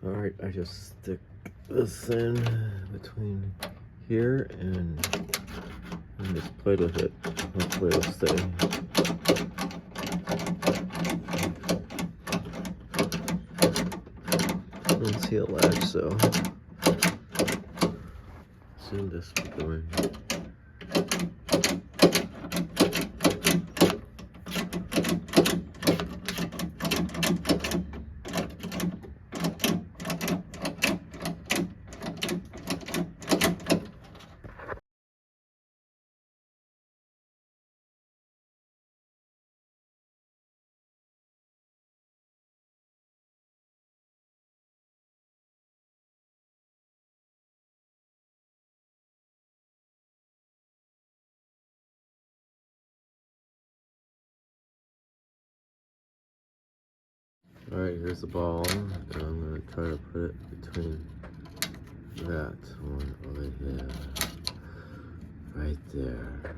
Alright, I just stick this in between here and just play with it. Hopefully it'll stay. I don't see a latch, so assume this will go in. Alright, here's the ball, and I'm going to try to put it between that one over here, right there.